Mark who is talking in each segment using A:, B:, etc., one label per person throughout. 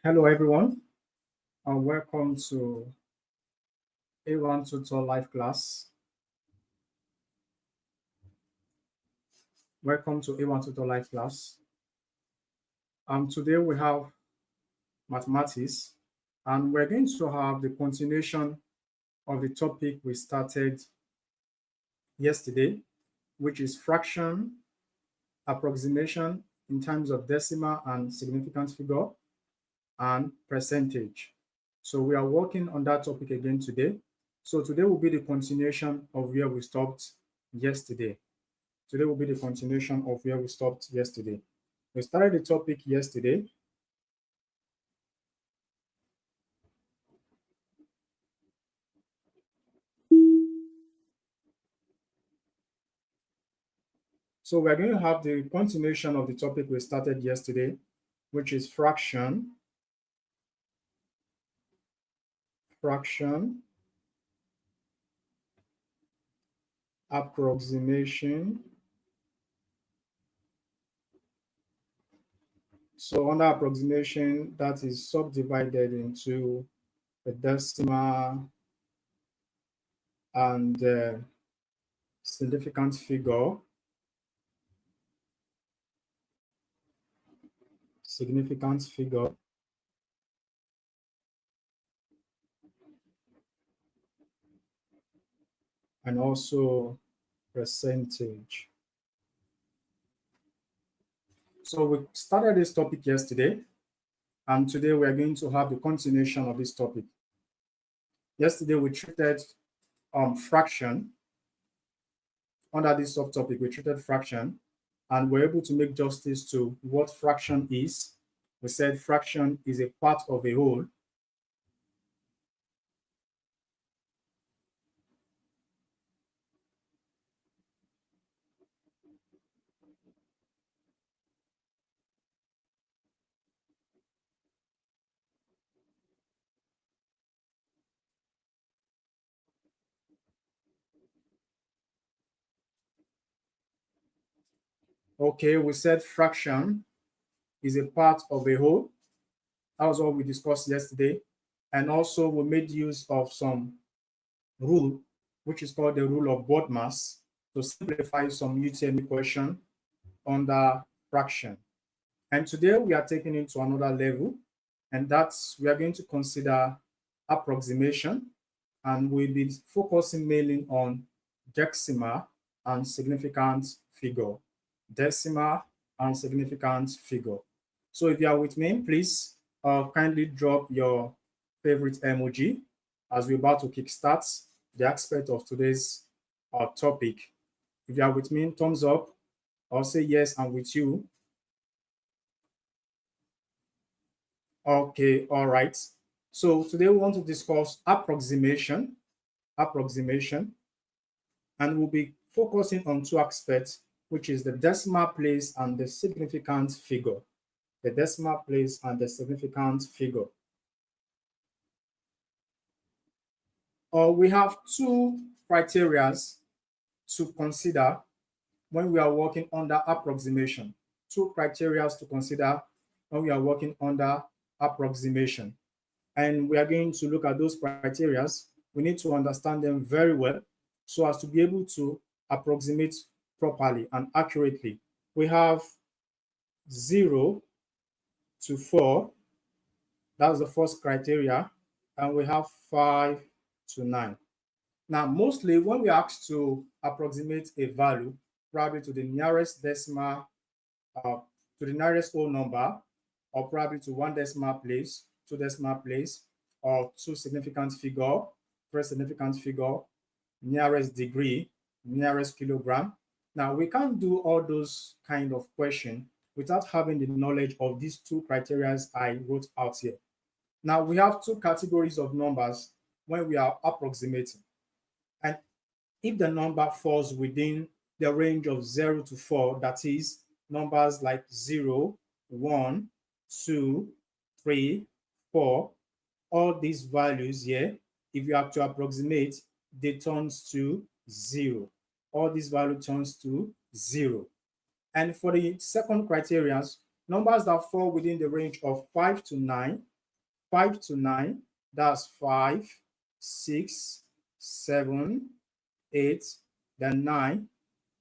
A: Hello, everyone, and welcome to A1 Tutor Live class. Welcome to A1 Tutor Live class. Today we have mathematics, and we're going to have the continuation of the topic we started yesterday, which is fraction, approximation in terms of decimal and significant figure, and percentage. So we are working on that topic again today. So today will be the continuation of where we stopped yesterday. Today will be the continuation of where we stopped yesterday. We started the topic yesterday. So we're going to have the continuation of the topic we started yesterday, which is fraction, approximation. So under approximation, that is subdivided into the decimal and significant figure. And also percentage. So we started this topic yesterday, and today we are going to have the continuation of this topic. Yesterday we treated fraction. Under this subtopic, we treated fraction, and we're able to make justice to what fraction is. We said fraction is a part of a whole. Okay, we said fraction is a part of a whole. That was what we discussed yesterday. And also we made use of some rule, which is called the rule of BODMAS, to simplify some UTME question under fraction. And today we are taking it to another level, and that's we are going to consider approximation, and we'll be focusing mainly on decimal and significant figure. Decimal and significant figure. So if you are with me, please kindly drop your favorite emoji as we're about to kickstart the aspect of today's topic. If you are with me, thumbs up, or say yes, I'm with you. Okay, all right. So today we want to discuss approximation, and we'll be focusing on two aspects, which is the decimal place and the significant figure. The decimal place and the significant figure. We have two criteria to consider when we are working under approximation. Two criteria to consider when we are working under approximation. And we are going to look at those criteria. We need to understand them very well so as to be able to approximate properly and accurately. We have 0 to 4. That's the first criteria. And we have 5 to 9. Now, mostly when we are asked to approximate a value, probably to the nearest decimal, to the nearest whole number, or probably to one decimal place, two decimal place, or two significant figure, three significant figure, nearest degree, nearest kilogram. Now, we can't do all those kind of questions without having the knowledge of these two criteria I wrote out here. Now we have two categories of numbers when we are approximating. And if the number falls within the range of 0 to 4, that is numbers like 0, 1, 2, 3, 4, all these values here, if you have to approximate, they turns to 0. All these values turns to 0. And for the second criterion, numbers that fall within the range of 5 to 9, 5 to 9, that's 5, 6, 7, 8, then 9.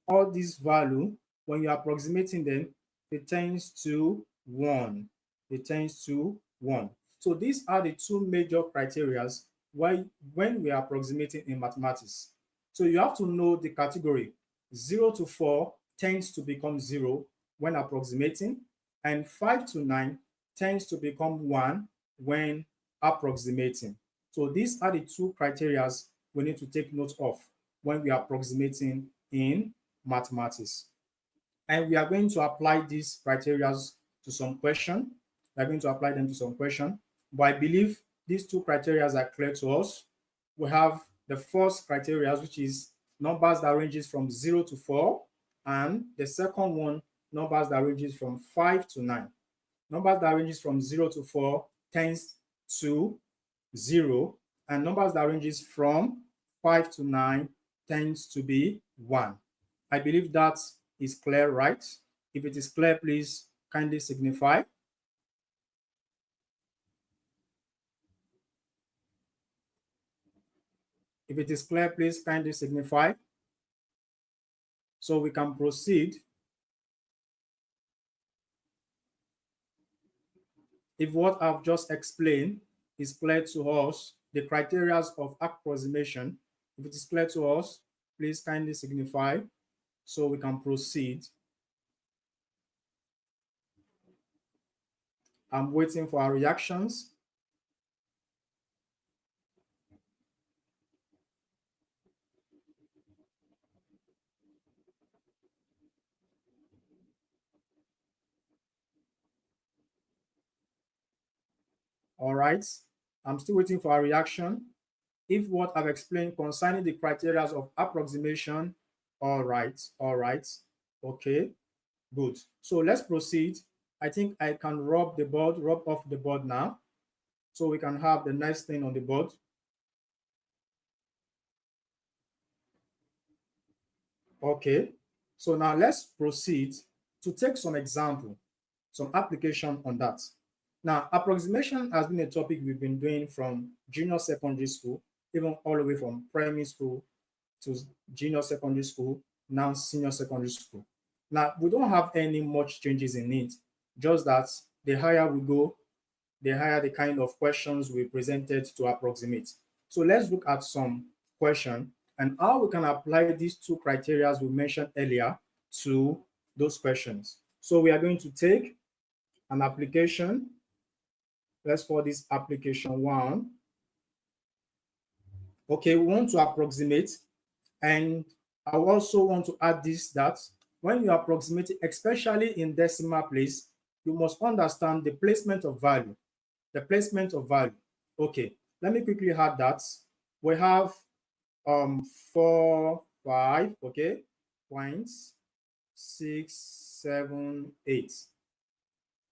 A: All these value, when you're approximating them, it tends to 1. It tends to 1. So these are the two major criteria when we are approximating in mathematics. So you have to know the category. 0 to 4 tends to become 0 when approximating, and 5 to 9 tends to become 1 when approximating. So these are the two criteria we need to take note of when we are approximating in mathematics. And we are going to apply these criteria to some question. We are going to apply them to some question. But I believe these two criteria are clear to us. We have the first criteria, which is numbers that ranges from 0 to 4, and the second one, numbers that ranges from 5 to 9. Numbers that ranges from 0 to 4 tends to 0, and numbers that ranges from 5 to 9 tends to be 1. I believe that is clear, right? If it is clear, please kindly signify. If it is clear, please kindly signify, so we can proceed. If what I've just explained is clear to us, the criteria of approximation, if it is clear to us, please kindly signify so we can proceed. I'm waiting for our reactions. All right, I'm still waiting for our reaction. If what I've explained concerning the criteria of approximation, all right, okay, good. So let's proceed. I think I can rub off the board now, so we can have the next thing on the board. Okay, so now let's proceed to take some example, some application on that. Now, approximation has been a topic we've been doing from junior secondary school, even all the way from primary school to junior secondary school, now senior secondary school. Now, we don't have any much changes in it, just that the higher we go, the higher the kind of questions we presented to approximate. So let's look at some question and how we can apply these two criteria we mentioned earlier to those questions. So we are going to take an application. Let's call this application 1. Okay, we want to approximate, and I also want to add this, that when you approximate, especially in decimal place, you must understand the placement of value. The placement of value. Okay, let me quickly add that. We have 4, 5, okay, points, 6, 7, 8.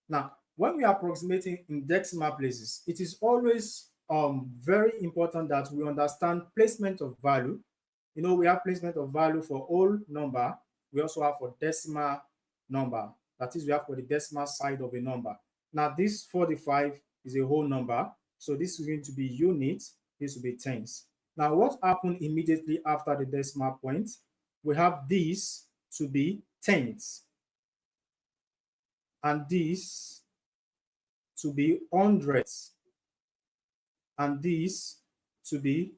A: Now, when we are approximating in decimal places, it is always very important that we understand placement of value. You know, we have placement of value for whole number. We also have for decimal number. That is, we have for the decimal side of a number. Now, this 45 is a whole number. So this is going to be units. This will be tens. Now, what happened immediately after the decimal point? We have this to be tens, and this to be hundreds, and this to be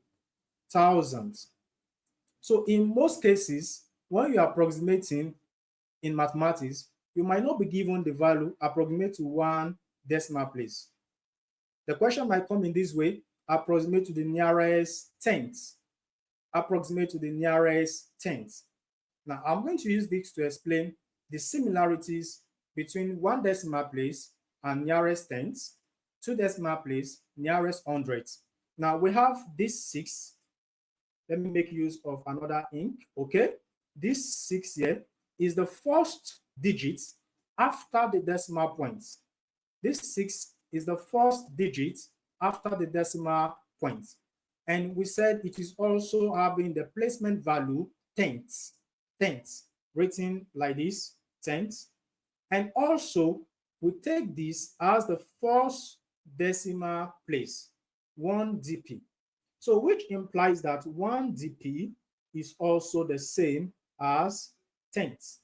A: thousands. So in most cases, when you are approximating in mathematics, you might not be given the value approximate to one decimal place. The question might come in this way: approximate to the nearest tenth. Approximate to the nearest tenth. Now, I'm going to use this to explain the similarities between one decimal place and nearest tenth two decimal place, nearest hundredths. Now we have this 6. Let me make use of another ink. Okay, this 6 here is the first digit after the decimal points. This 6 is the first digit after the decimal point. And we said it is also having the placement value tenths, written like this, tenths. And also, we take this as the first decimal place, 1 dp. So which implies that 1 dp is also the same as tenths.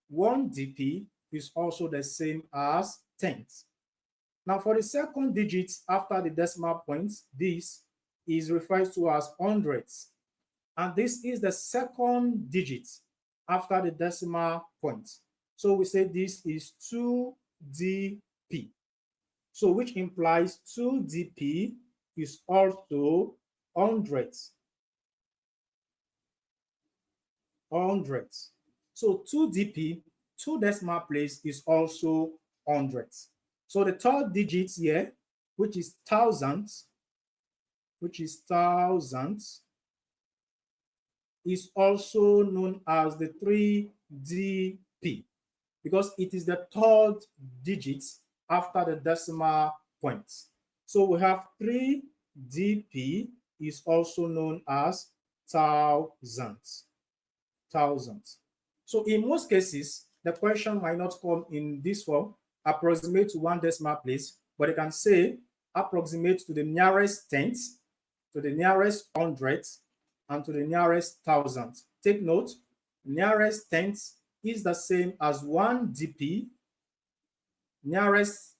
A: 1 dp is also the same as tenths. Now, for the second digit after the decimal point, this is referred to as hundredths. And this is the second digit after the decimal point. So we say this is 2 dp. So which implies 2 dp is also hundredths. Hundredths. So 2 dp, 2 decimal place, is also hundredths. So the third digit here, which is thousands, is also known as the 3 dp because it is the third digit after the decimal point. So we have 3 dp is also known as thousands. So in most cases, the question might not come in this form, approximate to 1 decimal place, but it can say approximate to the nearest tenth, to the nearest hundredth, and to the nearest thousandth. Take note, nearest tenth is the same as 1 dp, nearest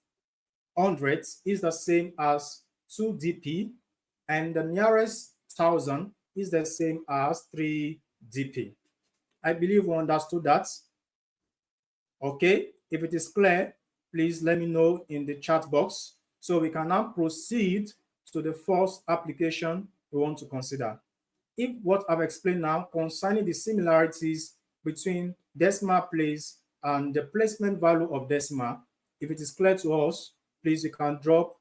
A: hundredth is the same as 2 dp, and the nearest thousand is the same as 3 dp. I believe we understood that. Okay, if it is clear, please let me know in the chat box so we can now proceed to the first application we want to consider. If what I've explained now concerning the similarities between decimal place and the placement value of decimal, if it is clear to us, please you can drop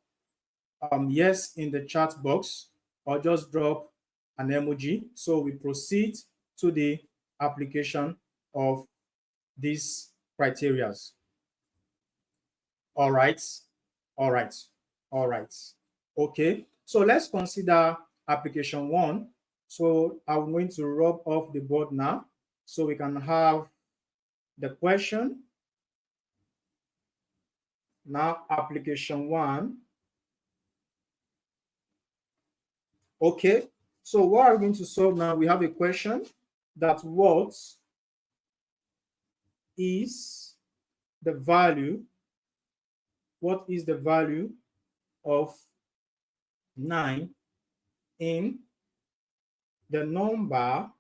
A: yes in the chat box or just drop an emoji. So we proceed to the application of these criteria. All right. Okay, so let's consider application 1. So I'm going to rub off the board now so we can have the question. Now, application 1. Okay, so what are we going to solve now? We have a question that what is the value of 9 in the number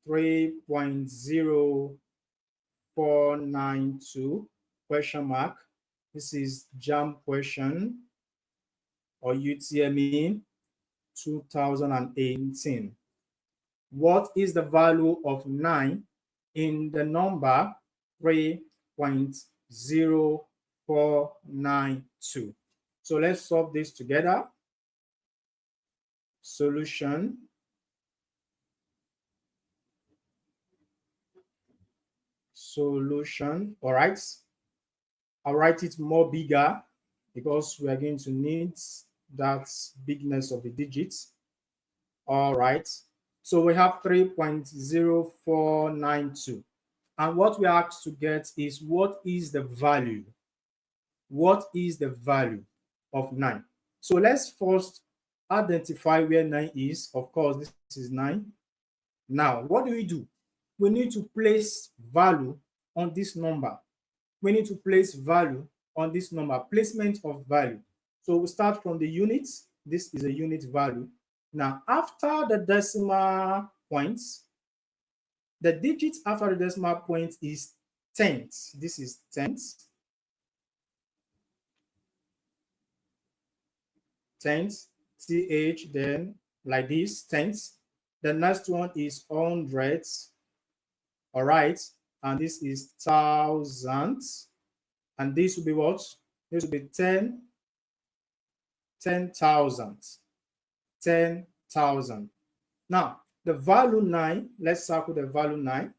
A: 3.0492 question mark. This is JAMB question or UTME 2018. What is the value of 9 in the number 3.0492? So let's solve this together. Solution. All right. I'll write it more bigger because we are going to need that bigness of the digits. All right. So we have 3.0492. And what we are asked to get is what is the value? What is the value of 9? So let's first identify where 9 is. Of course, this is 9. Now, what do? We need to place value on this number. We need to place value on this number, placement of value. So we start from the units. This is a unit value. Now, after the decimal points, the digit after the decimal point is tenths. This is tenths. Tenths, TH, then like this, tenths. The next one is hundredths. All right. And this is thousands. And this will be what? This will be 10,000. 10,000. Now, the value 9, let's circle the value 9.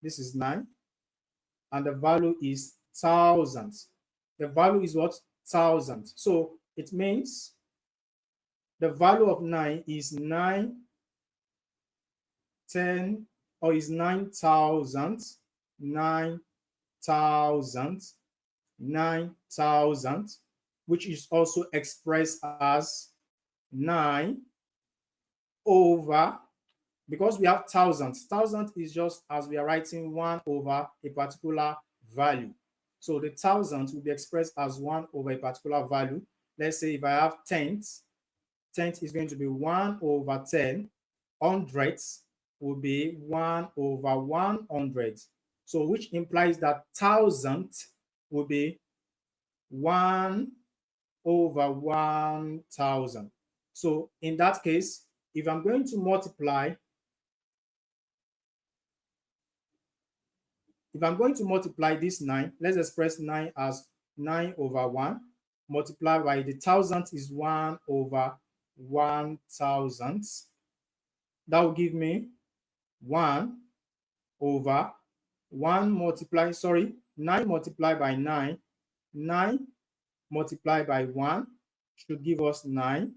A: This is 9. And the value is thousands. The value is what? Thousand. So it means the value of 9 is 9, 10, or is 9,000, 9,000, 9,000, which is also expressed as 9 over, because we have thousands. Thousand is just as we are writing 1 over a particular value. So the thousand will be expressed as 1 over a particular value. Let's say if I have tenths, tenth is going to be 1 over 10. Hundredths will be 1 over 100. So which implies that thousandth will be 1 over 1,000. So in that case, if I'm going to multiply, this 9, let's express 9 as 9 over 1, multiplied by the thousandth is 1 over 1,000. That will give me 1 over 9 multiplied by 9, 9 multiplied by 1 should give us 9.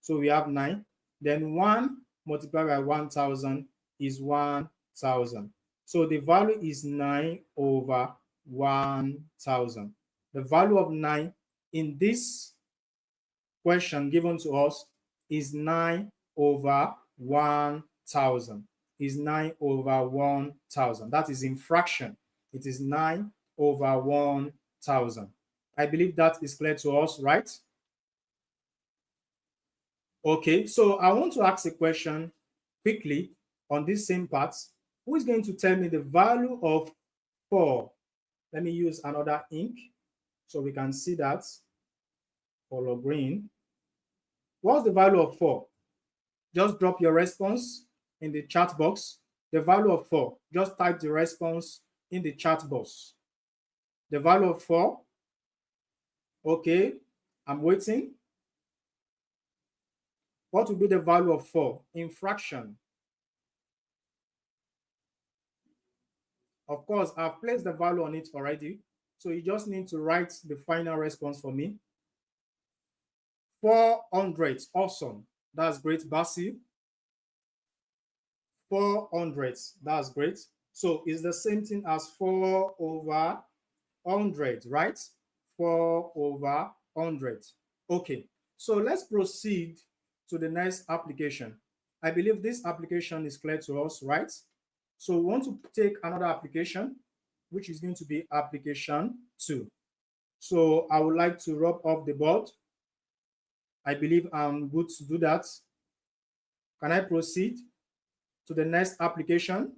A: So we have 9. Then 1 multiplied by 1,000 is 1,000. So the value is 9 over 1,000. The value of 9 in this question given to us is 9 over 1,000. Is 9 over 1,000. That is in fraction. It is 9 over 1,000. I believe that is clear to us, right? Okay, so I want to ask a question quickly on this same part. Who is going to tell me the value of 4? Let me use another ink so we can see that. Color green. What's the value of 4? Just drop your response in the chat box. The value of 4. Just type the response in the chat box. The value of 4. Okay, I'm waiting. What will be the value of 4 in fraction? Of course, I've placed the value on it already. So you just need to write the final response for me. 400. Awesome. That's great, Basil. 400. That's great. So it's the same thing as 4 over 100, right? 4 over 100. Okay. So let's proceed to the next application. I believe this application is clear to us, right? So we want to take another application, which is going to be application 2. So I would like to rub off the board. I believe I'm good to do that. Can I proceed to the next application?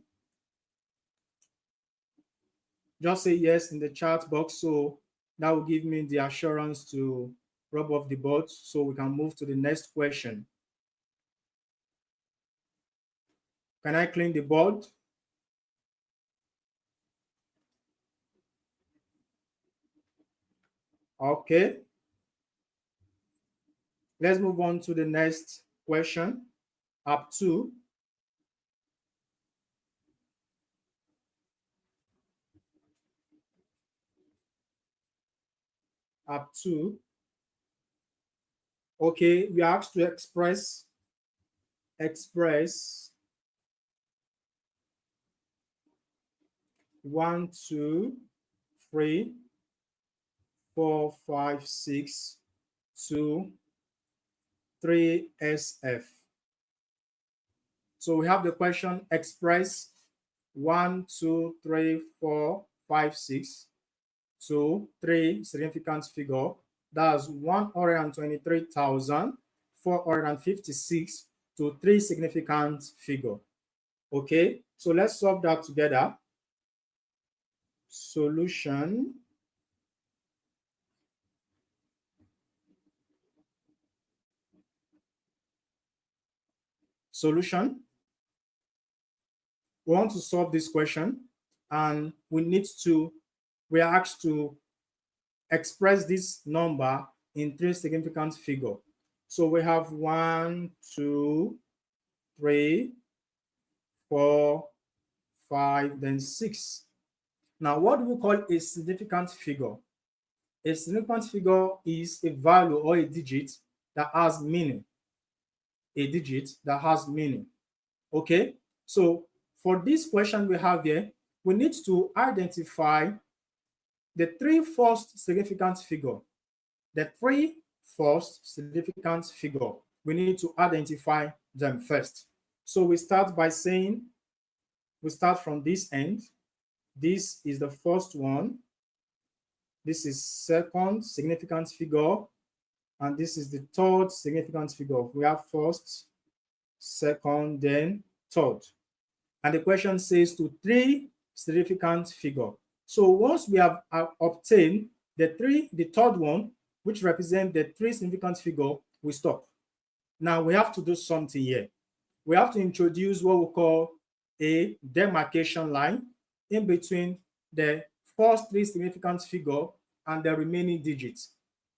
A: Just say yes in the chat box. So that will give me the assurance to rub off the board so we can move to the next question. Can I clean the board? Okay. Let's move on to the next question. Up to. Up to. Okay, we are asked to express 1, 2, 3, 4, 5, 6, 2, 3 SF. So we have the question express 1, 2, 3, 4, 5, 6 to 3 significant figure. That's 123,456 to 3 significant figure. Okay, so let's solve that together. Solution. Solution. We want to solve this question and we need to we are asked to express this number in three significant figures. So we have 1, 2, 3, 4, 5, then 6. Now, what do we call a significant figure? A significant figure is a value or a digit that has meaning. A digit that has meaning. Okay, so for this question we have here, we need to identify the three first significant figure. The three first significant figure, we need to identify them first. So we start by saying, we start from this end. This is the first one. This is second significant figure. And this is the third significant figure. We have first, second, then third. And the question says to three significant figure. So once we have obtained the third one, which represents the three significant figure, we stop. Now we have to do something here. We have to introduce what we call a demarcation line in between the first three significant figure and the remaining digits.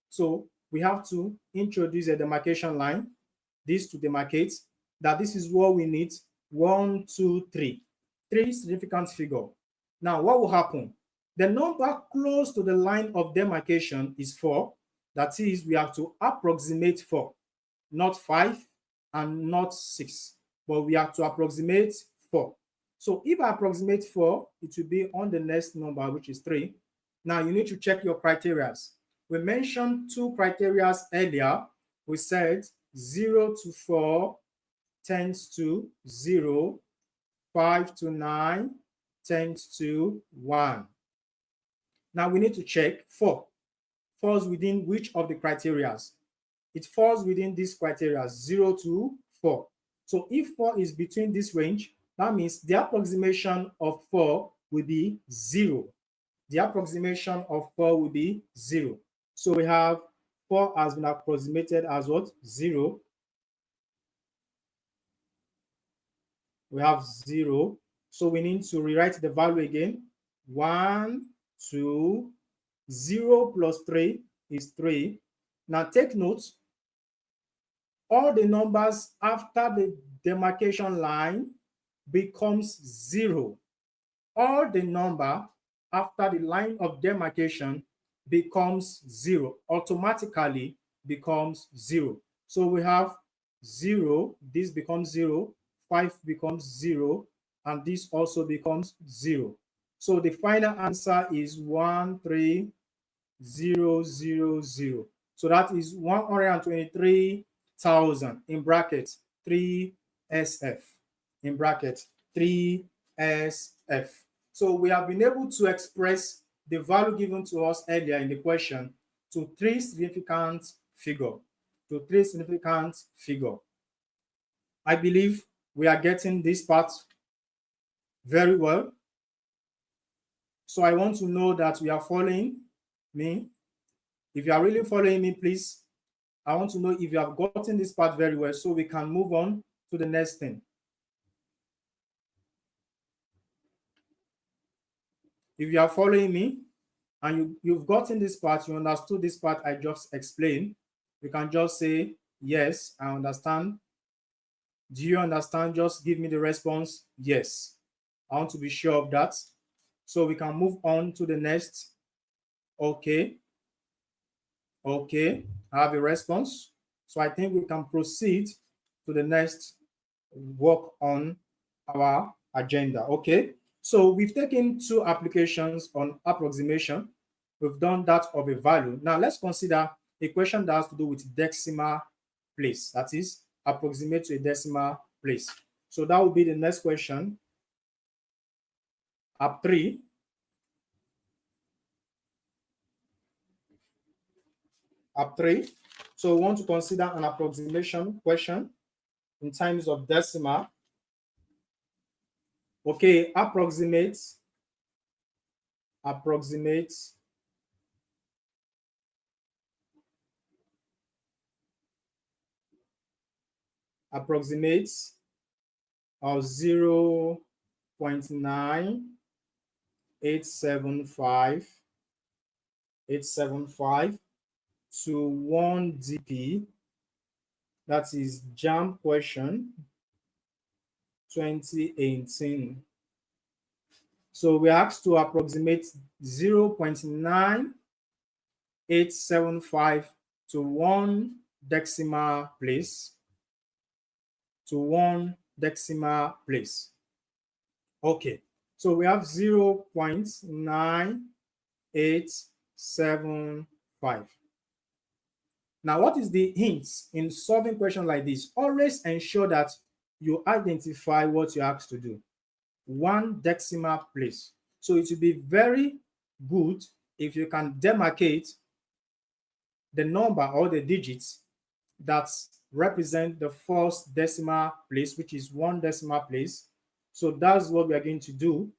A: So we have to introduce a demarcation line, this to demarcate that this is what we need. 1, 2, 3. Three significant figure. Now, what will happen? The number close to the line of demarcation is 4. That is, we have to approximate 4, not 5 and not 6, but we have to approximate 4. So if I approximate 4, it will be on the next number, which is 3. Now, you need to check your criteria. We mentioned two criteria earlier. We said 0 to 4 tends to 0, 5 to 9 tends to 1. Now we need to check 4 falls within which of the criteria? It falls within this criteria, 0 to 4. So if 4 is between this range, that means the approximation of 4 will be 0. The approximation of 4 will be 0. So we have 4 has been approximated as what? 0. We have 0. So we need to rewrite the value again. 1, 2, 0 plus 3 is 3. Now take note, all the numbers after the demarcation line becomes 0. All the number after the line of demarcation becomes 0, automatically becomes 0. So we have 0, this becomes 0, 5 becomes 0, and this also becomes 0. So the final answer is 13000. So that is 123,000 in brackets 3SF, in brackets 3SF. So we have been able to express the value given to us earlier in the question to three significant figure, I believe we are getting this part very well. So I want to know that you are following me. If you are really following me, please, I want to know if you have gotten this part very well so we can move on to the next thing. If you are following me and you've gotten this part, you understood this part I just explained, you can just say, yes, I understand. Do you understand? Just give me the response, yes. I want to be sure of that. So we can move on to the next. Okay. Okay, I have a response. So I think we can proceed to the next work on our agenda. Okay, so we've taken two applications on approximation. We've done that of a value. Now let's consider a question that has to do with decimal place. That is, approximate to a decimal place. So that will be the next question. App 3. App 3. So we want to consider an approximation question in terms of decimal. Okay, approximate of 0.9875 875 to 1 DP. That is JAMB question 2018. So we asked to approximate 0.9875 to 1 decimal place to 1 decimal place. Okay, so we have 0.9875. Now, what is the hints in solving questions like this? Always ensure that you identify what you're asked to do. 1 decimal place. So it will be very good if you can demarcate the number or the digits that represent the first decimal place, which is 1 decimal place. So that's what we are going to do.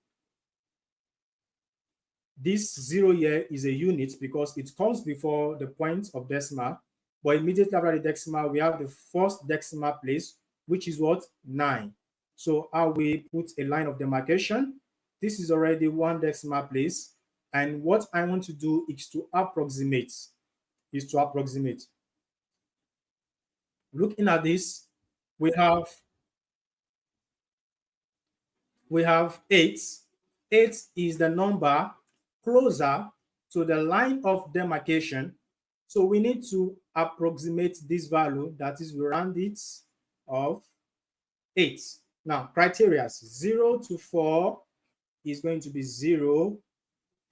A: This 0 here is a unit because it comes before the point of decimal. But immediately after the decimal, we have the first decimal place, which is what? 9. So how we put a line of demarcation. This is already 1 decimal place. And what I want to do is to approximate. Looking at this, we have 8. 8 is the number closer to the line of demarcation. So we need to approximate this value, that is, we round it of 8. Now, criteria 0 to 4 is going to be 0,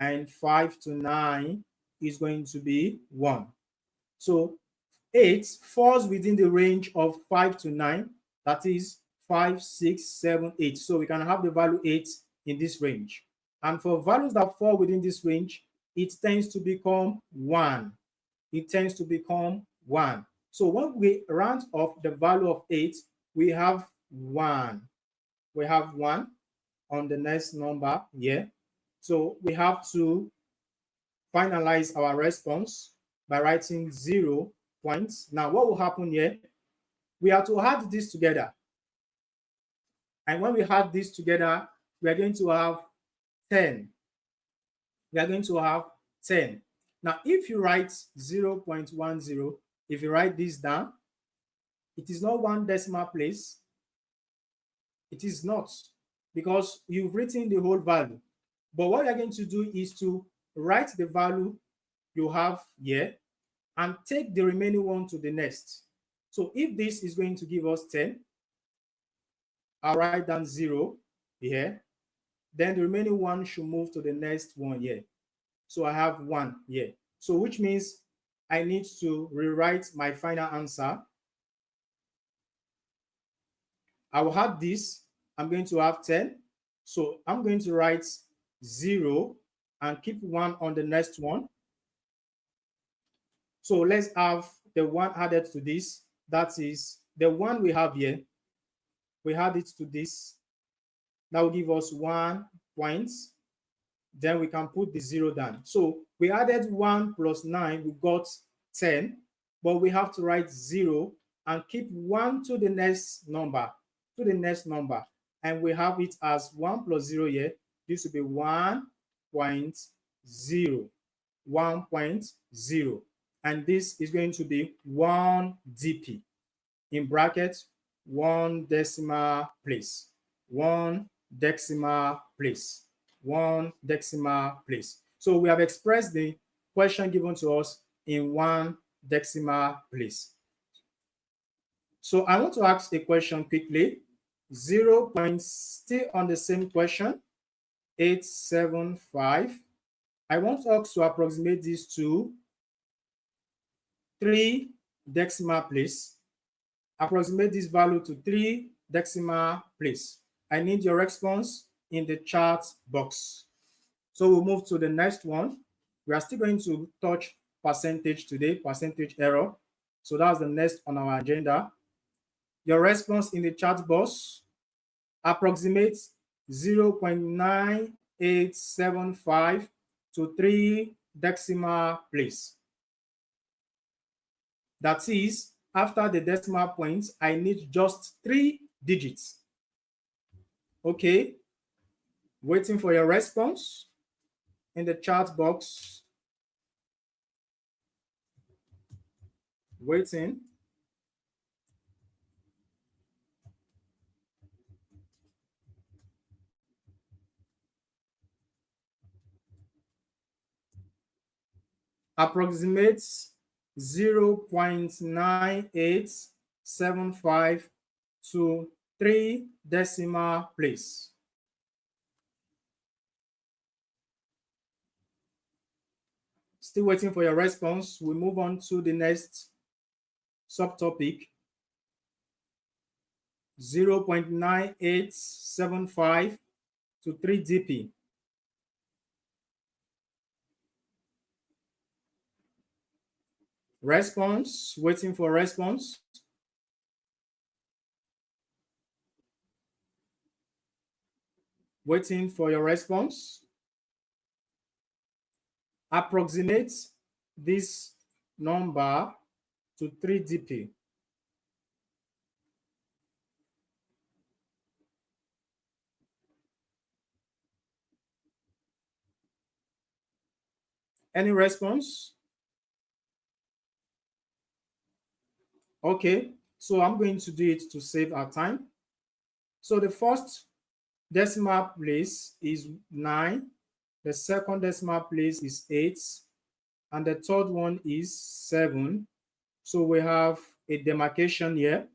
A: and 5 to 9 is going to be 1. So 8 falls within the range of 5 to 9, that is 5, 6, 7, 8. So we can have the value 8 in this range. And for values that fall within this range, it tends to become 1. It tends to become 1. So when we round off the value of 8, we have 1. We have 1 on the next number here. So we have to finalize our response by writing 0 points. Now, what will happen here? We have to add this together. And when we add this together, we are going to have 10. We are going to have 10. Now, if you write 0.10, if you write this down, it is not 1 decimal place. It is not, because you've written the whole value. But what you're going to do is to write the value you have here and take the remaining one to the next. So if this is going to give us 10, I'll write down 0 here. Then the remaining one should move to the next one here. So I have 1 here. So which means I need to rewrite my final answer. I will have this. I'm going to have 10. So I'm going to write 0 and keep 1 on the next one. So let's have the 1 added to this. That is the 1 we have here. We add it to this. That will give us 1 point. Then we can put the 0 down. So we added 1 plus 9, we got 10. But we have to write 0 and keep 1 to the next number. And we have it as 1 plus 0 here. This will be 1.0. 1.0. And this is going to be 1 dp. In brackets, 1 decimal place. 1 decimal place. 1 decimal place. So we have expressed the question given to us in 1 decimal place. So I want to ask a question quickly. 0 points still on the same question, 875. I want us to approximate this to 3 decimal place. Approximate this value to 3 decimal place. I need your response in the chat box. So we'll move to the next one. We are still going to touch percentage today, percentage error. So that's the next on our agenda. Your response in the chat box: approximate 0.9875 to 3 decimal place. That is, after the decimal points, I need just 3 digits. Okay, waiting for your response in the chat box. Waiting. Approximates 0.9875 to 3 decimal place. Still waiting for your response. We move on to the next subtopic. 0.9875 to 3 dp. Response, waiting for response. Waiting for your response. Approximate this number to 3 dp. Any response? Okay, so I'm going to do it to save our time. So the first decimal place is 9, the second decimal place is 8, and the third one is 7. So we have a demarcation here,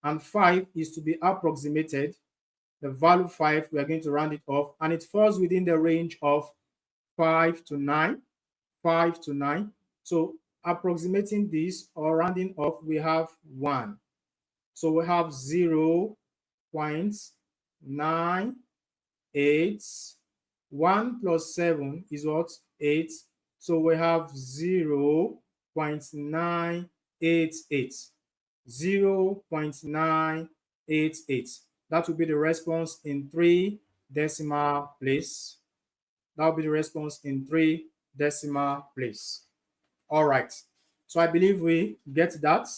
A: and 5 is to be approximated. The value 5, we are going to round it off, and it falls within the range of 5 to 9, 5 to 9. So approximating this or rounding off, we have 1. So we have 0.98. 1 plus 7 is what? 8. So we have 0.988. 0.988. That will be the response in 3 decimal place. That will be the response in 3 decimal place. All right. So I believe we get that.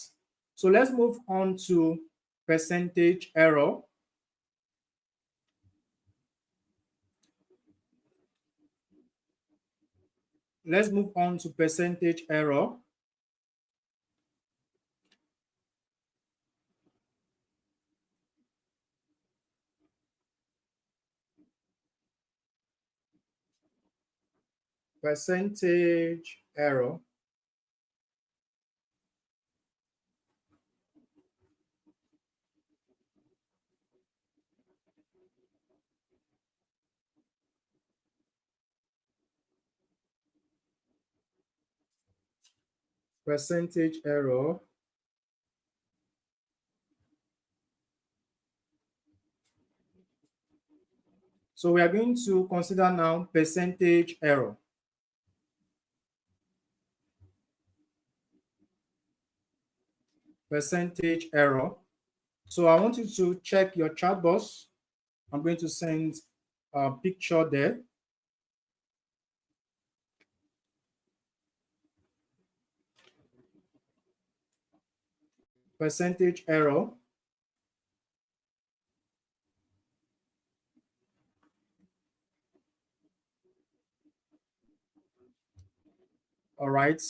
A: So let's move on to percentage error. Let's move on to percentage error. Percentage error. Percentage error. So we are going to consider now percentage error. Percentage error. So I want you to check your chat box. I'm going to send a picture there. Percentage error. All right.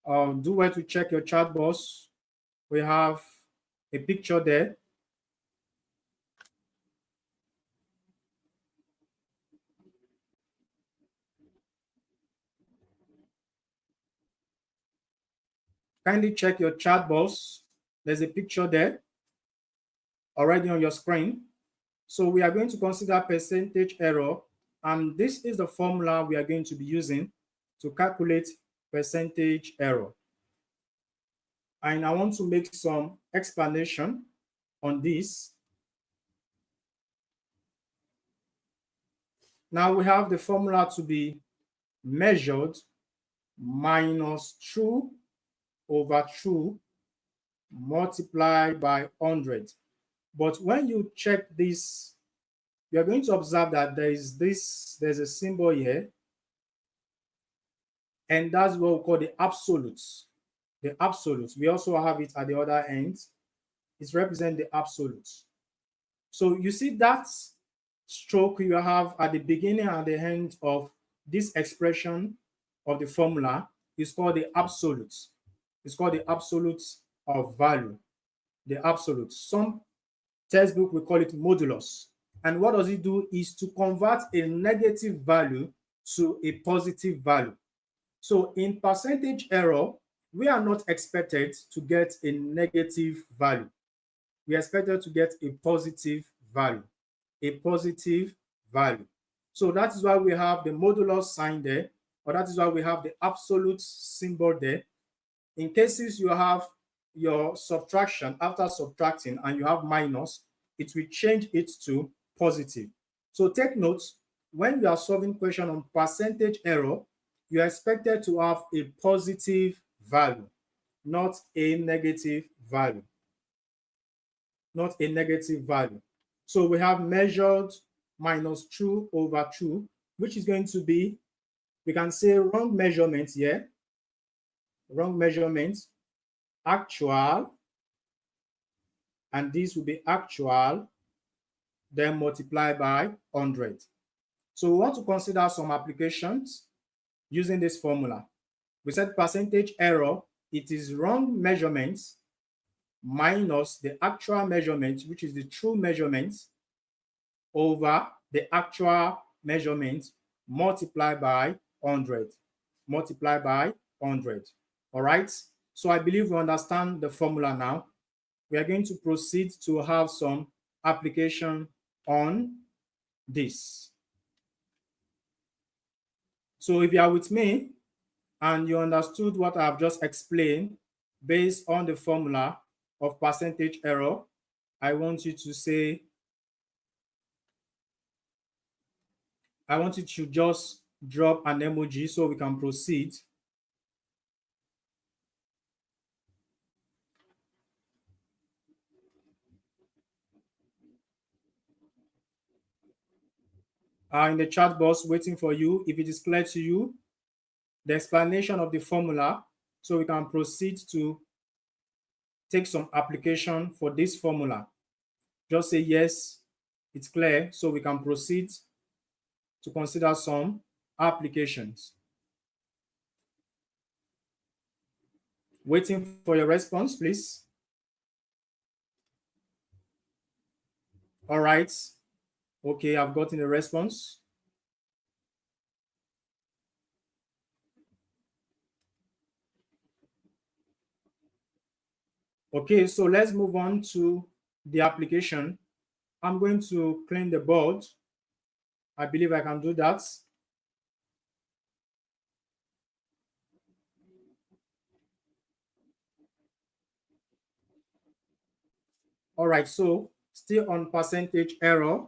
A: Do well to check your chat box. We have a picture there. Kindly check your chat box. There's a picture there already on your screen. So we are going to consider percentage error, and this is the formula we are going to be using to calculate percentage error. And I want to make some explanation on this. Now we have the formula to be measured minus true over true multiplied by 100. But when you check this, you're going to observe that there's a symbol here, and that's what we call the absolutes. The absolutes. We also have it at the other end. It represents the absolutes. So you see that stroke you have at the beginning and the end of this expression of the formula is called the absolute. It's called the absolute of value. The absolute. Some textbook will call it modulus. And what does it do is to convert a negative value to a positive value. So in percentage error, we are not expected to get a negative value. We are expected to get a positive value. A positive value. So that is why we have the modulus sign there, or that is why we have the absolute symbol there. In cases you have your subtraction after subtracting and you have minus, it will change it to positive. So take note, when you are solving question on percentage error, you are expected to have a positive value, not a negative value. Not a negative value. So we have measured minus 2 over 2, which is going to be, we can say wrong measurement here, wrong measurement, actual, and this will be actual, then multiply by 100. So we want to consider some applications using this formula. We said percentage error, it is wrong measurements minus the actual measurement, which is the true measurement, over the actual measurement multiplied by 100. Multiplied by 100. All right. So I believe we understand the formula now. We are going to proceed to have some application on this. So if you are with me and you understood what I've just explained based on the formula of percentage error, I want you to say, I want you to just drop an emoji so we can proceed. In the chat box waiting for you. If it is clear to you, the explanation of the formula, so we can proceed to take some application for this formula. Just say yes, it's clear, so we can proceed to consider some applications. Waiting for your response, please. All right. Okay, I've gotten a response. Okay, so let's move on to the application. I'm going to clean the board. I believe I can do that. All right, so still on percentage error.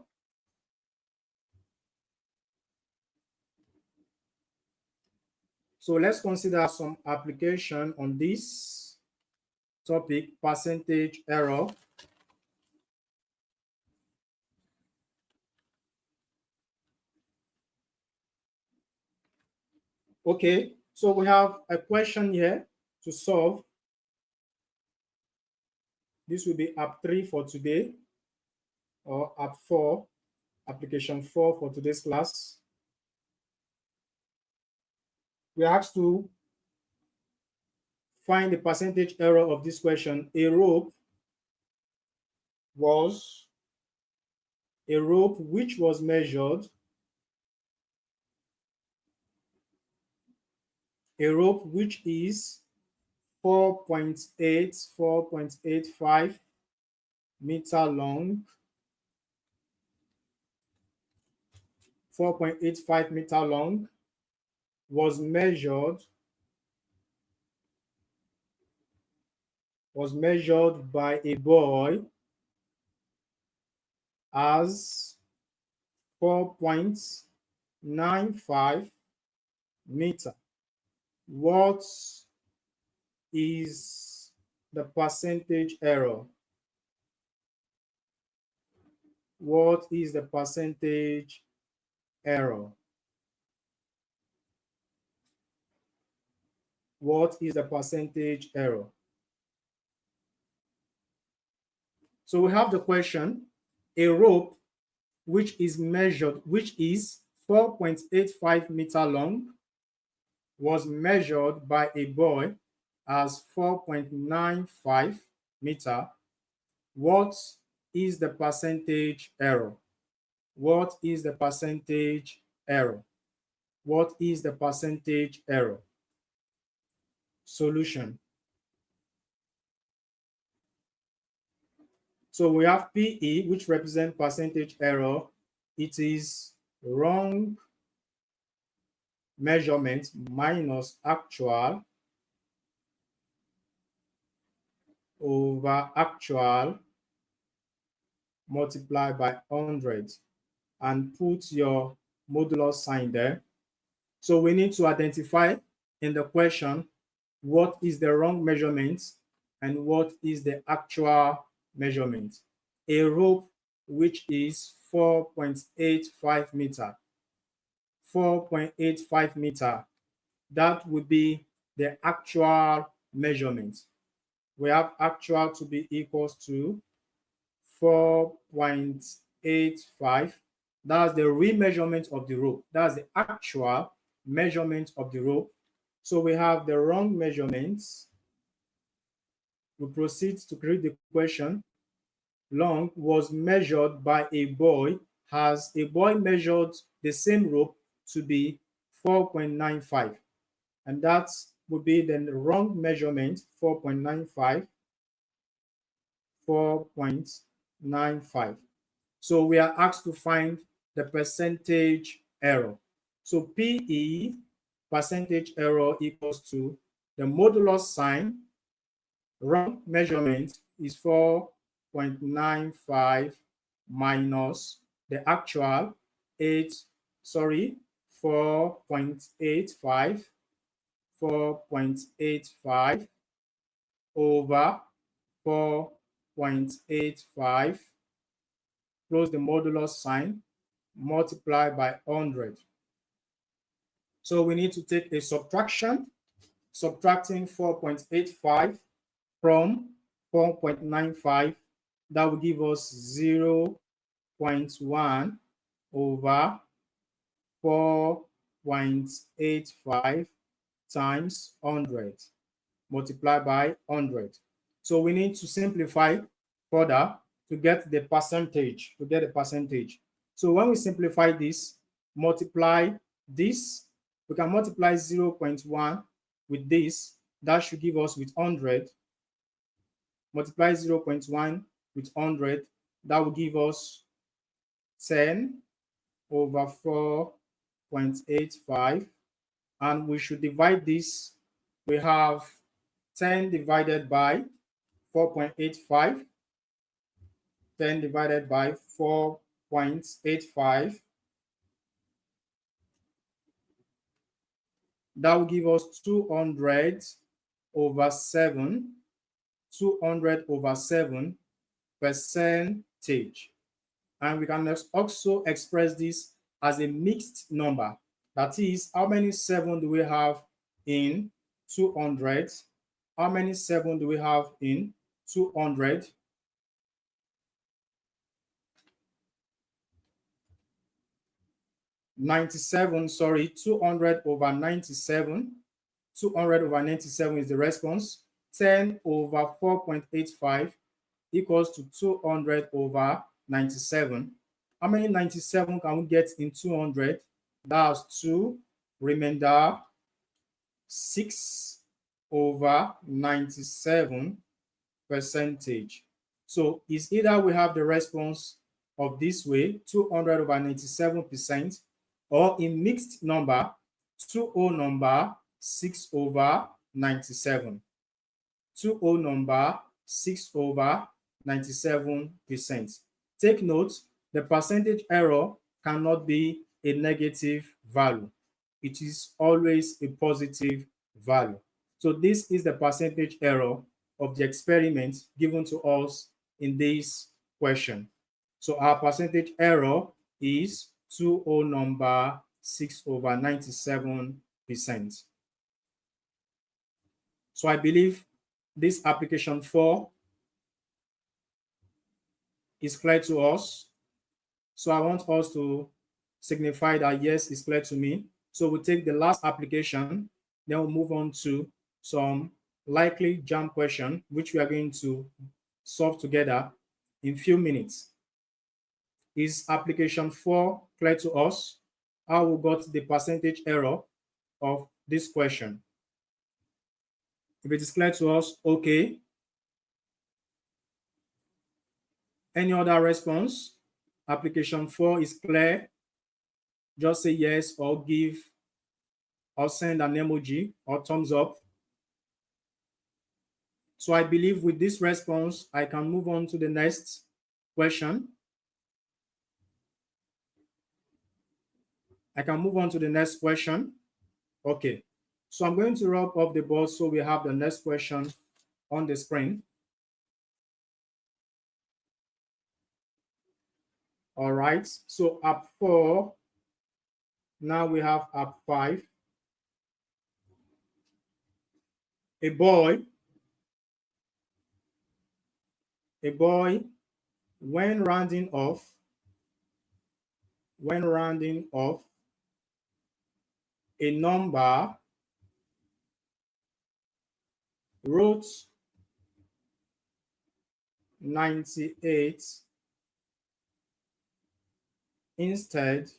A: So let's consider some application on this topic, percentage error. Okay, so we have a question here to solve. This will be app 3 for today, or app 4, application 4 for today's class. We are asked to find the percentage error of this question. A rope which was measured, a rope which is 4.85 meter long, 4.85 meter long, was measured by a boy as 4.95 meter. What is the percentage error? What is the percentage error? What is the percentage error? So we have the question, a rope which is 4.85 meter long was measured by a boy as 4.95 meter, what is the percentage error? What is the percentage error? What is the percentage error? Solution. So we have PE, which represents percentage error. It is wrong measurement minus actual over actual multiplied by 100, and put your modular sign there. So we need to identify in the question what is the wrong measurement and what is the actual measurement. A rope which is 4.85 meter. 4.85 meter. That would be the actual measurement. We have actual to be equals to 4.85. That's the remeasurement of the rope. That's the actual measurement of the rope. So we have the wrong measurements. We proceed to create the question. Long was measured by a boy. Has a boy measured the same rope to be 4.95? And that would be the wrong measurement, 4.95. 4.95. So we are asked to find the percentage error. So PE, percentage error, equals to the modulus sign. Wrong measurement is 4.95 minus the actual 4.85 over 4.85, close the modulus sign, multiply by 100. So we need to take a subtraction, subtracting 4.85 from 4.95. That will give us 0.1 over 4.85 times 100, multiplied by 100. So we need to simplify further to get the percentage, So when we simplify this, multiply this, we can multiply 0.1 with this. That should give us with 100. Multiply 0.1 with 100. That will give us 10 over 4.85. And we should divide this. We have 10 divided by 4.85. 10 divided by 4.85. That will give us 200 over 7. 200 over 7 percentage. And we can also express this as a mixed number. That is, how many 7 do we have in 200? How many 7 do we have in 200? 97, sorry, 200 over 97. 200 over 97 is the response. 10 over 4.85 equals to 200 over 97. How many 97 can we get in 200? That's 2. Remainder 6 over 97 percentage. So it's either we have the response of this way, 200 over 97%, or in mixed number, 2O number, 6 over 97. 2O number, 6 over 97%. Take note, the percentage error cannot be a negative value. It is always a positive value. So this is the percentage error of the experiment given to us in this question. So our percentage error is 2O number, 6 over 97%. So I believe this application 4 is clear to us. So I want us to signify that yes, it's clear to me. So we'll take the last application, then we'll move on to some likely JAMB question, which we are going to solve together in few minutes. Is application 4 clear to us? How we got the percentage error of this question? If it is clear to us, okay. Any other response? Application 4 is clear. Just say yes or give or send an emoji or thumbs up. So I believe with this response, I can move on to the next question. I can move on to the next question. Okay, so I'm going to rub off the board so we have the next question on the screen. All right, so app 4, now we have app 5. A boy, when rounding off, a number wrote 98 instead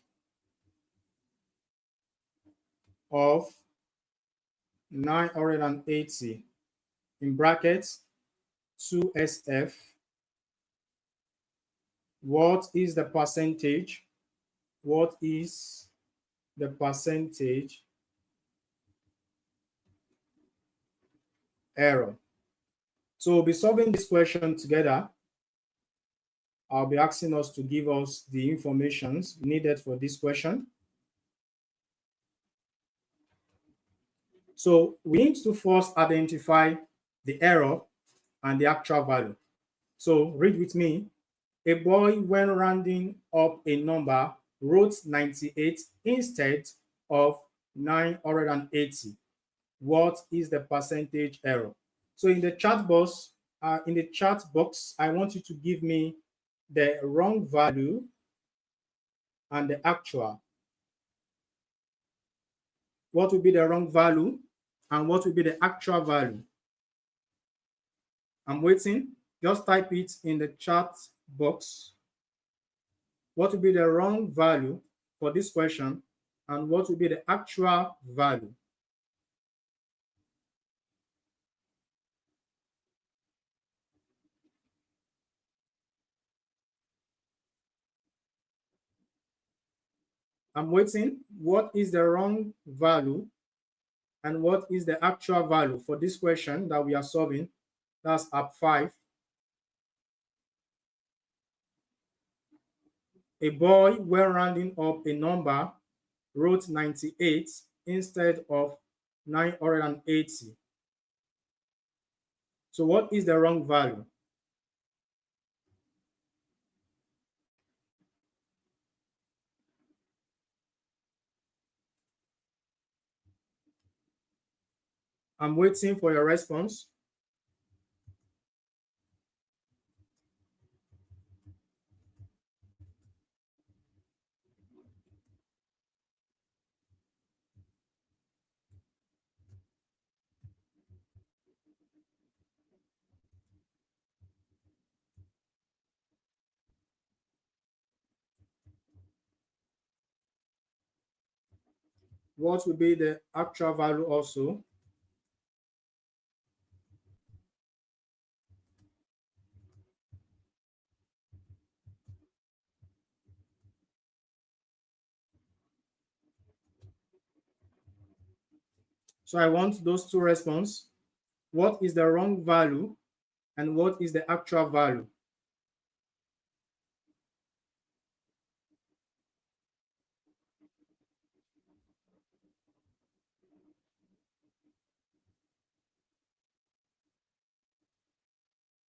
A: of 980 in brackets 2SF. What is the percentage? What is the percentage error? So we'll be solving this question together. I'll be asking us to give us the information needed for this question. So we need to first identify the error and the actual value. So read with me. A boy, when rounding up a number, wrote 98 instead of 980. What is the percentage error? So in the chat box, I want you to give me the wrong value and the actual. What will be the wrong value and what will be the actual value? I'm waiting. Just type it in the chat box. What will be the wrong value for this question and what will be the actual value? I'm waiting. What is the wrong value and what is the actual value for this question that we are solving? That's app 5. A boy, when rounding up a number, wrote 98 instead of 980. So what is the wrong value? I'm waiting for your response. What will be the actual value also? So I want those two responses. What is the wrong value and what is the actual value?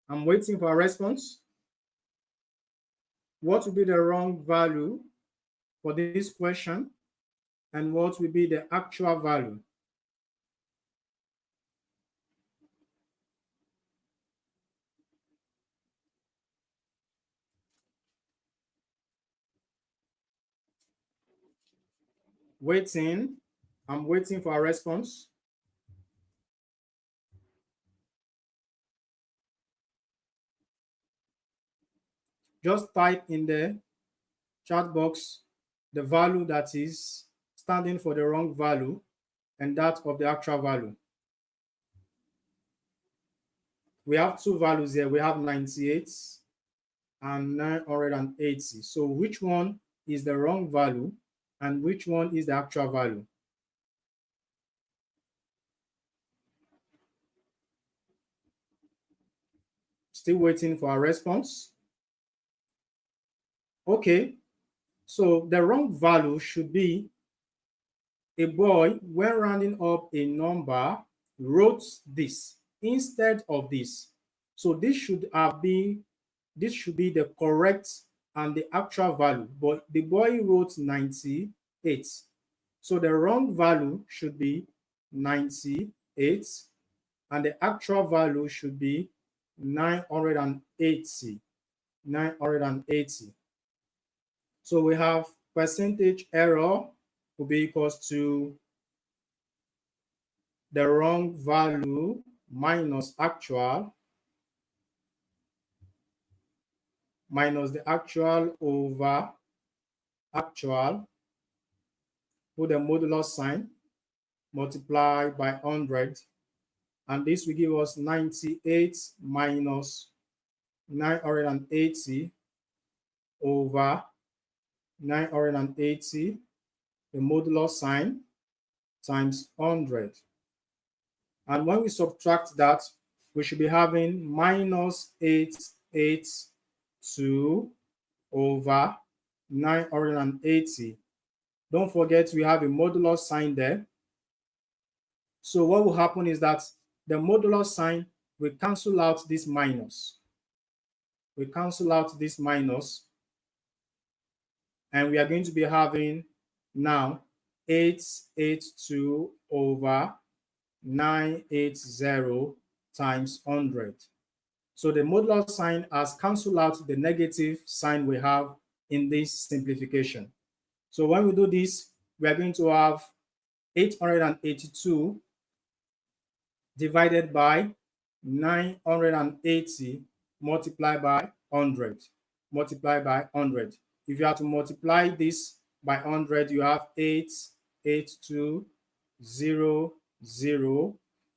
A: I'm waiting for a response. What will be the wrong value for this question and what will be the actual value? Waiting. I'm waiting for a response. just type in the chat box the value that is standing for the wrong value and that of the actual value. We have two values here. We have 98 and 980. So which one is the wrong value and which one is the actual value? Still waiting for a response. Okay, so the wrong value should be a boy, when rounding up a number, wrote this instead of this. So this should be the correct and the actual value, but the boy wrote 98. So the wrong value should be 98 and the actual value should be 980. 980. So we have percentage error will be equals to the wrong value minus actual minus the actual over actual, put the modulo sign, multiply by 100, and this will give us 98 minus 980 over 980, the modulo sign, times 100. And when we subtract that, we should be having minus 882 over 980. Don't forget we have a modulo sign there. So what will happen is that the modulo sign will cancel out this minus. We cancel out this minus, and we are going to be having now 882 over 980 times 100. So the modulo sign has canceled out the negative sign we have in this simplification. So when we do this, we are going to have 882 divided by 980 multiplied by 100. Multiplied by 100. If you have to multiply this by 100, you have 88200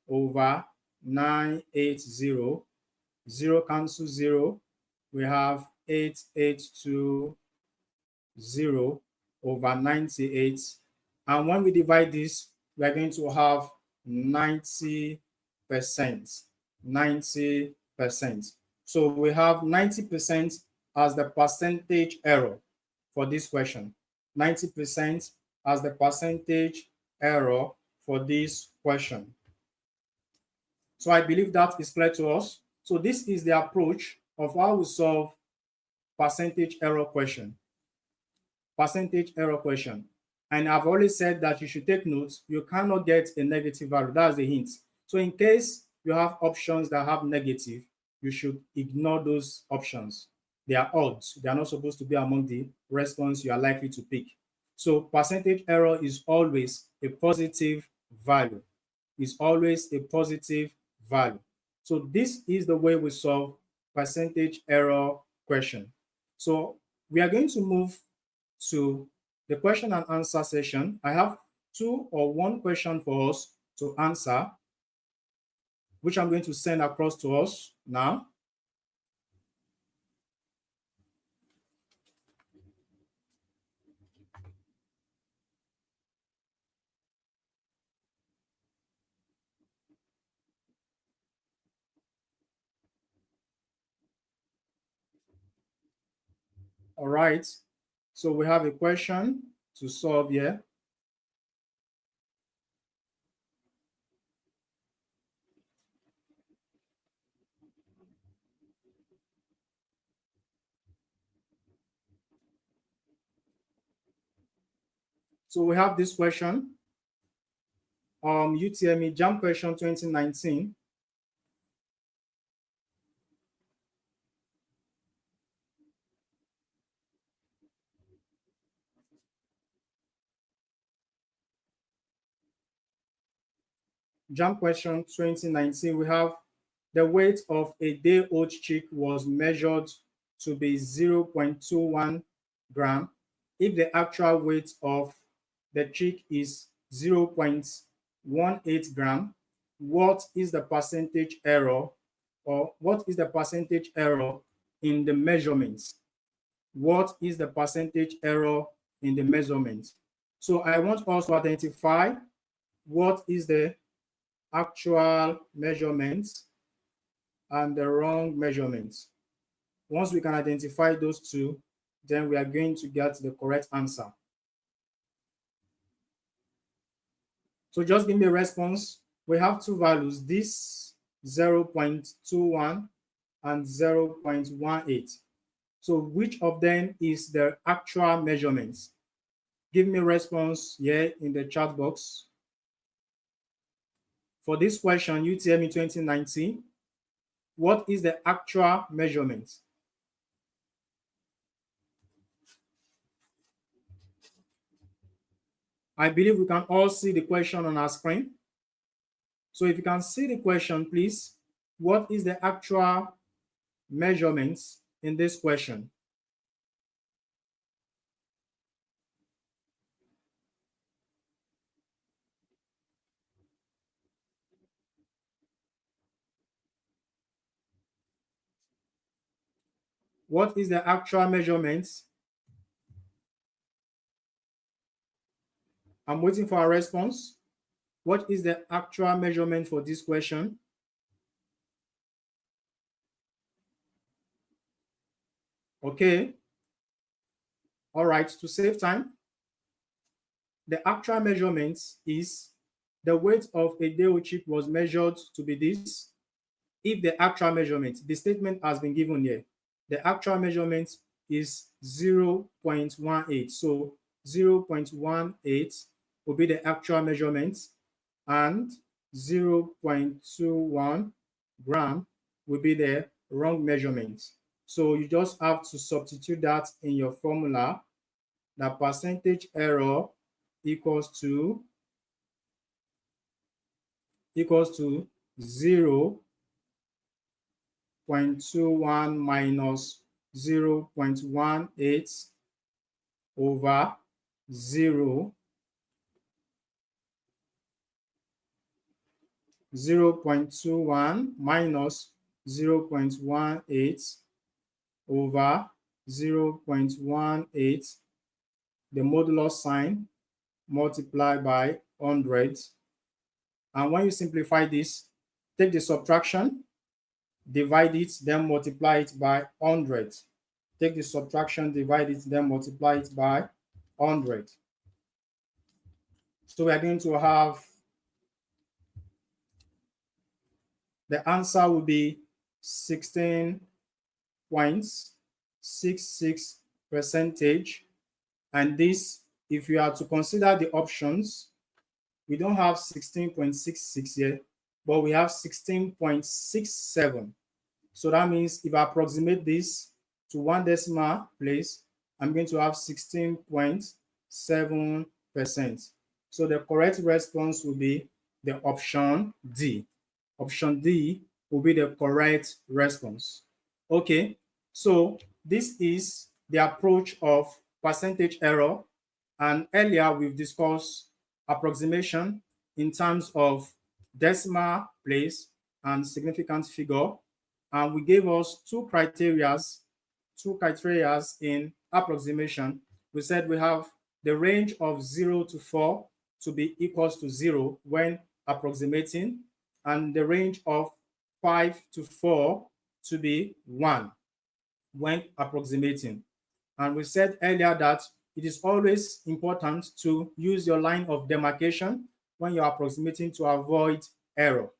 A: over 980. 0 cancel 0. We have 8820 over 98. And when we divide this, we are going to have 90%. 90%. So we have 90% as the percentage error for this question. 90% as the percentage error for this question. So I believe that is clear to us. So this is the approach of how we solve percentage error question. Percentage error question. And I've always said that you should take notes. You cannot get a negative value. That's the hint. So in case you have options that have negative, you should ignore those options. They are odds. They are not supposed to be among the response you are likely to pick. So percentage error is always a positive value. It's always a positive value. So this is the way we solve percentage error question. So we are going to move to the question and answer session. I have 2 or 1 question for us to answer, which I'm going to send across to us now. All right. So we have a question to solve here. So we have this question, UTME JAMB question 2019. JAMB question 2019, we have the weight of a day-old chick was measured to be 0.21 gram if the actual weight of the chick is 0.18 gram? What is the percentage error, or what is the percentage error in the measurements? What is the percentage error in the measurement? So I want us to identify what is the actual measurement and the wrong measurement. Once we can identify those two, then we are going to get the correct answer. So just give me a response. We have two values, this 0.21 and 0.18. So which of them is the actual measurement? Give me a response here in the chat box. For this question, UTME 2019, what is the actual measurement? I believe we can all see the question on our screen. So if you can see the question, please, what is the actual measurements in this question? What is the actual measurements? I'm waiting for a response. What is the actual measurement for this question? Okay. All right, to save time, the actual measurement is the weight of a day-old chick was measured to be this. If the actual measurement, the statement has been given here, the actual measurement is 0.18. So 0.18 will be the actual measurement, and 0.21 gram will be the wrong measurement. So you just have to substitute that in your formula. The percentage error equals to 0.21 minus 0.18 over 0.21 minus 0.18 over 0.18, the modular sign multiplied by 100. And when you simplify this, take the subtraction, divide it, then multiply it by 100. Take the subtraction, divide it, then multiply it by 100. So we are going to have, the answer will be 16.66%. And this, if you are to consider the options, we don't have 16.66 here, but we have 16.67. So that means if I approximate this to one decimal place, I'm going to have 16.7%. So the correct response will be the option D. Option D will be the correct response. Okay, so this is the approach of percentage error. And earlier we've discussed approximation in terms of decimal place and significant figure. And we gave us two criteria in approximation. We said we have the range of 0 to 4 to be equals to 0 when approximating, and the range of 5 to 4 to be 1 when approximating. And we said earlier that it is always important to use your line of demarcation when you're approximating to avoid error.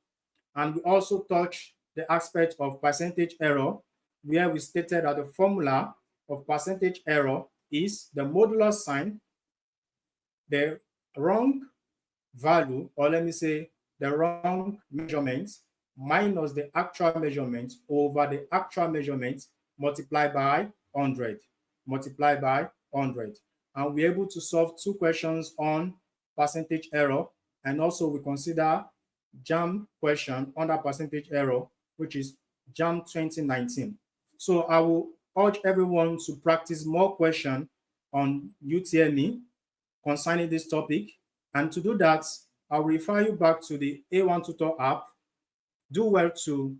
A: And we also touched the aspect of percentage error, where we stated that the formula of percentage error is the modular sign, the wrong value, or let me say the wrong measurement, minus the actual measurement over the actual measurement multiplied by 100. Multiplied by 100. And we're able to solve two questions on percentage error, and also we consider JAMB question under percentage error, which is JAMB 2019. So I will urge everyone to practice more questions on UTME concerning this topic. And to do that, I'll refer you back to the A1 Tutor app. Do well to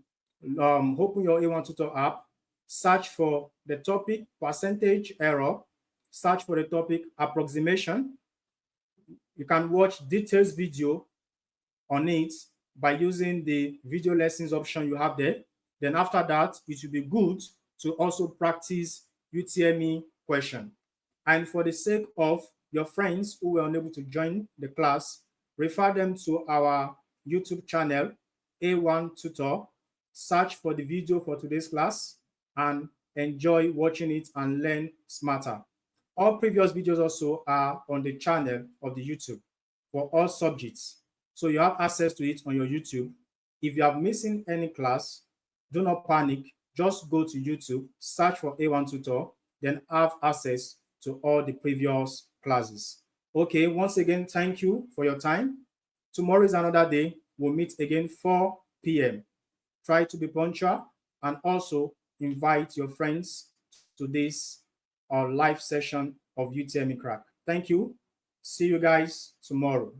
A: open your A1 Tutor app, search for the topic percentage error, search for the topic approximation. You can watch details video on it by using the video lessons option you have there. Then after that, it will be good to also practice UTME question. And for the sake of your friends who were unable to join the class, refer them to our YouTube channel, A1 Tutor, search for the video for today's class, and enjoy watching it and learn smarter. All previous videos also are on the channel of the YouTube for all subjects. So you have access to it on your YouTube. If you are missing any class, do not panic. Just go to YouTube, search for A1 Tutor, then have access to all the previous classes. Okay, once again, thank you for your time. Tomorrow is another day. We'll meet again 4 p.m. Try to be punctual and also invite your friends to this live session of UTME Crack. Thank you. See you guys tomorrow.